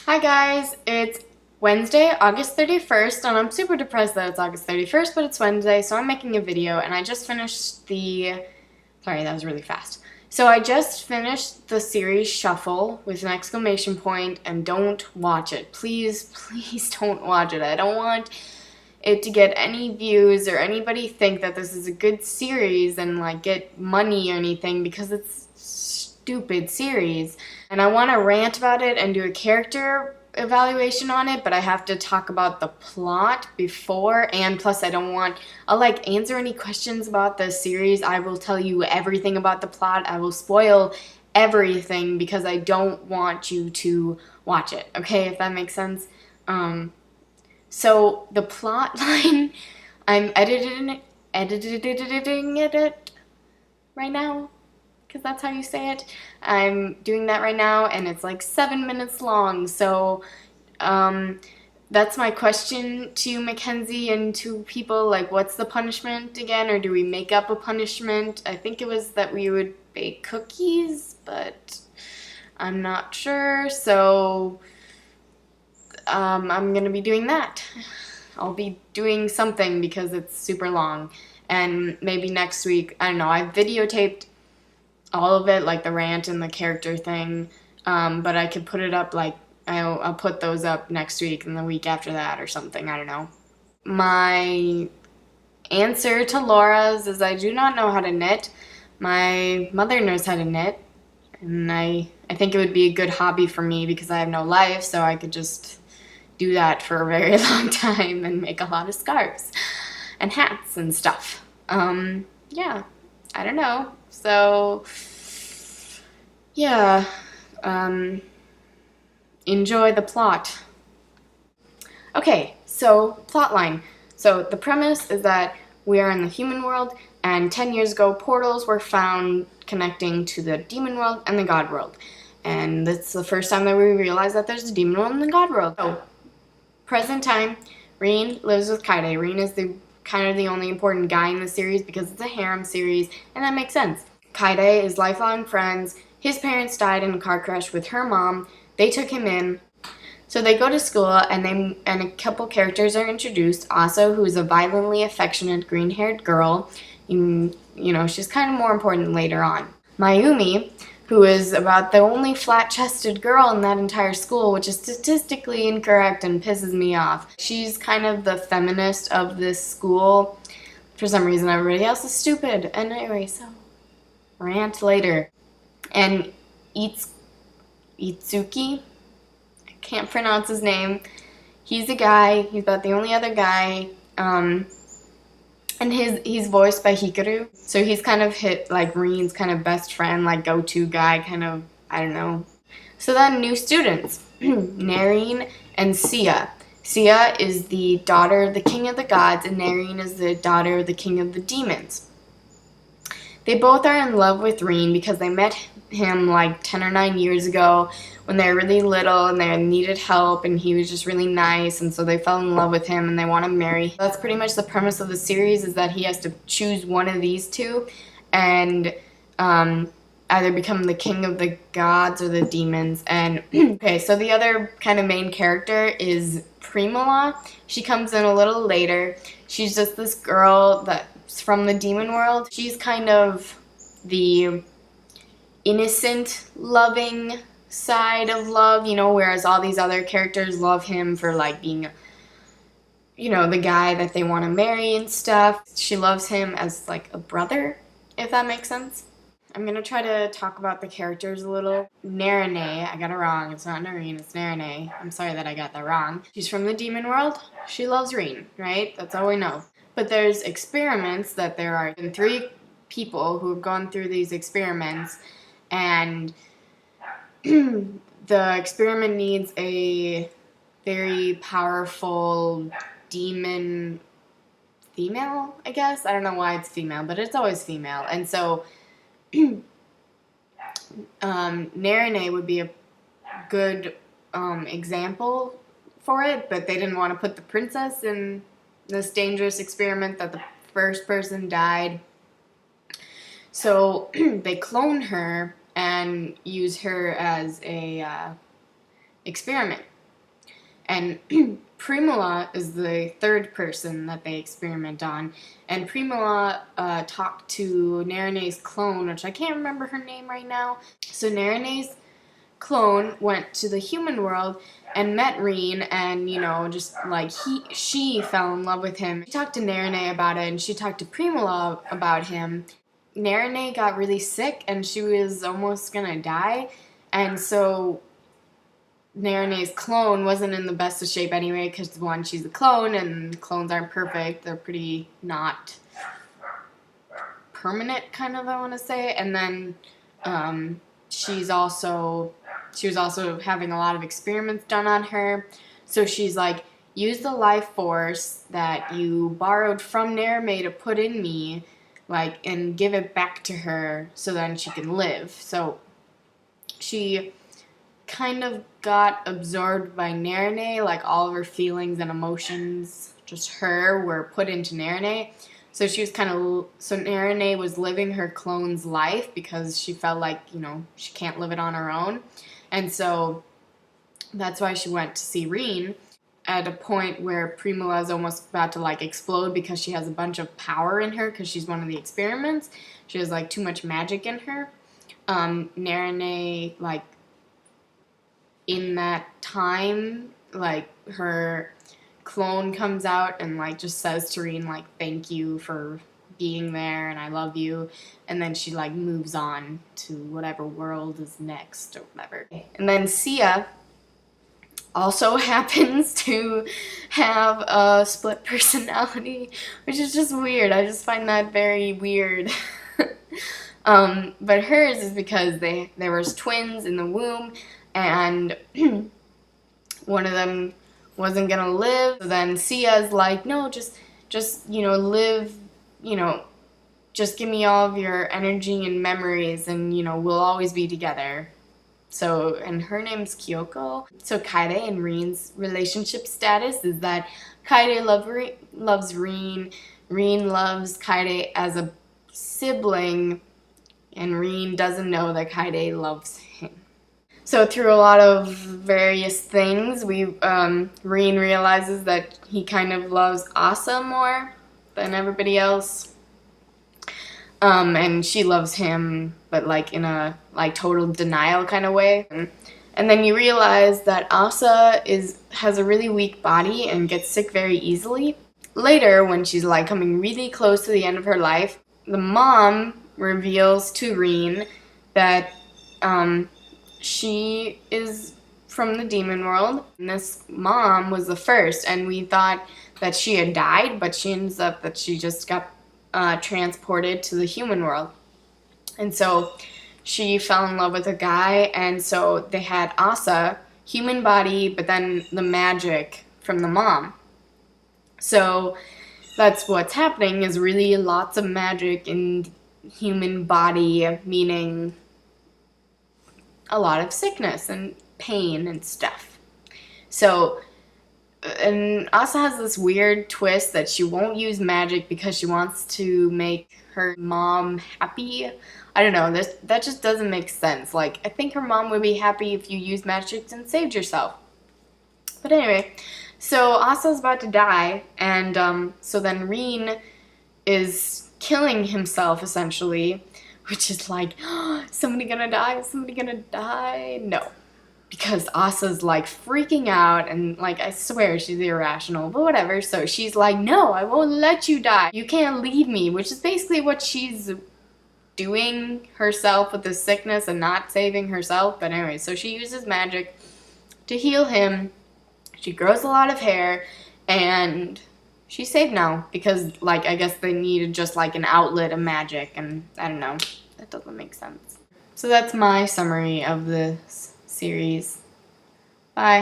Hi guys, it's Wednesday, August 31st, and I'm super depressed that it's August 31st, but it's Wednesday, so I'm making a video, and I just finished sorry, that was really fast. So I just finished the series Shuffle with an exclamation point, and don't watch it. Please, please don't watch it. I don't want it to get any views or anybody think that this is a good series and like get money or anything because it's stupid series. And I want to rant about it and do a character evaluation on it, but I have to talk about the plot before, and plus I'll like answer any questions about the series. I will tell you everything about the plot. I will spoil everything because I don't want you to watch it, okay, if that makes sense. So the plot line, I'm editing it right now, because that's how you say it. I'm doing that right now, and it's like 7 minutes long. So that's my question to Mackenzie and to people, like, what's the punishment again, or do we make up a punishment? I think it was that we would bake cookies, but I'm not sure, so I'm gonna be doing that. I'll be doing something because it's super long, and maybe next week, I don't know, I videotaped all of it, like the rant and the character thing, but I could put it up, like, I'll put those up next week and the week after that or something, I don't know. My answer to Laura's is I do not know how to knit. My mother knows how to knit, and I think it would be a good hobby for me because I have no life, so I could just do that for a very long time and make a lot of scarves and hats and stuff. Yeah, I don't know. So, yeah, enjoy the plot. Okay, so plotline. So the premise is that we are in the human world, and 10 years ago portals were found connecting to the demon world and the god world. And that's the first time that we realize that there's a demon world and the god world. So, present time, Rene lives with Kaide. Rene is kind of the only important guy in the series because it's a harem series, and that makes sense. Kaide is lifelong friends. His parents died in a car crash with her mom. They took him in. So they go to school, and a couple characters are introduced. Aso, who is a violently affectionate green-haired girl. You know, she's kind of more important later on. Mayumi, who is about the only flat-chested girl in that entire school, which is statistically incorrect and pisses me off. She's kind of the feminist of this school. For some reason, everybody else is stupid. And anyway, so rant later. And Itsuki, I can't pronounce his name. He's a guy. He's about the only other guy. And he's voiced by Hikaru. So he's kind of like Rene's kind of best friend, like go-to guy, kind of, I don't know. So then new students, Nerine and Sia. Sia is the daughter of the king of the gods, and Nerine is the daughter of the king of the demons. They both are in love with Rene because they met him like 10 or 9 years ago when they were really little and they needed help, and he was just really nice, and so they fell in love with him and they want to marry. That's pretty much the premise of the series, is that he has to choose one of these two and either become the king of the gods or the demons. And okay, so the other kind of main character is Primala. She comes in a little later. She's just this girl that's from the demon world. She's kind of the innocent, loving side of love, you know, whereas all these other characters love him for like being, you know, the guy that they want to marry and stuff. She loves him as like a brother, if that makes sense. I'm gonna try to talk about the characters a little. Nerine, I got it wrong. It's not Nerine, it's Nerine. I'm sorry that I got that wrong. She's from the demon world. She loves Rene, right? That's all we know. But there's experiments that there are 3 people who have gone through these experiments, and the experiment needs a very powerful demon female, I guess. I don't know why it's female, but it's always female. And so Nerine would be a good example for it, but they didn't want to put the princess in this dangerous experiment that the first person died. So they clone her and use her as a experiment. And Primula is the third person that they experiment on. And Primula talked to Narine's clone, which I can't remember her name right now. So Narine's clone went to the human world and met Rene, and just like she fell in love with him. She talked to Nerine about it, and she talked to Primula about him. Nerine got really sick, and she was almost gonna die, and so Narine's clone wasn't in the best of shape anyway, because one, she's a clone, and clones aren't perfect. They're pretty not permanent, kind of, I want to say. And then she was also having a lot of experiments done on her. So she's like, use the life force that you borrowed from Nerime to put in me, like, and give it back to her so then she can live. So she kind of got absorbed by Nerine, like all of her feelings and emotions, just her, were put into Nerine. So she was so Nerine was living her clone's life because she felt like, she can't live it on her own. And so that's why she went to see Rene at a point where Primula is almost about to like explode because she has a bunch of power in her because she's one of the experiments. She has like too much magic in her. Nerine, like, in that time, like, her clone comes out and like just says to Rene, like, thank you for being there and I love you, and then she like moves on to whatever world is next or whatever. And then Sia also happens to have a split personality, which is just weird. I just find that very weird. But hers is because there was twins in the womb, and one of them wasn't gonna live. So then Sia's like, no, just live, just give me all of your energy and memories, and we'll always be together. So, and her name's Kyoko. So Kaede and Rene's relationship status is that Kaede loves Rene, Rene loves Kaede as a sibling, and Rene doesn't know that Kaede loves him. So through a lot of various things, Rene realizes that he kind of loves Asa more than everybody else. And she loves him, but like in a like total denial kind of way. And then you realize that Asa has a really weak body and gets sick very easily. Later, when she's like coming really close to the end of her life, the mom reveals to Rene that she is from the demon world. And this mom was the first, and we thought that she had died, but she ends up that she just got transported to the human world. And so she fell in love with a guy, and so they had Asa, human body, but then the magic from the mom. So that's what's happening, is really lots of magic in human body, meaning a lot of sickness and pain and stuff. So, and Asa has this weird twist that she won't use magic because she wants to make her mom happy. I don't know, that just doesn't make sense. Like, I think her mom would be happy if you used magic and saved yourself. But anyway, so Asa's about to die, and so then Rene is killing himself, essentially, which is like, oh, somebody gonna die? Somebody gonna die? No. Because Asa's like freaking out, and like, I swear she's irrational, but whatever. So she's like, no, I won't let you die. You can't leave me, which is basically what she's doing herself with the sickness and not saving herself. But anyway, so she uses magic to heal him. She grows a lot of hair, and she's safe now because, like, I guess they needed just like an outlet of magic, and I don't know, that doesn't make sense. So that's my summary of this series. Bye.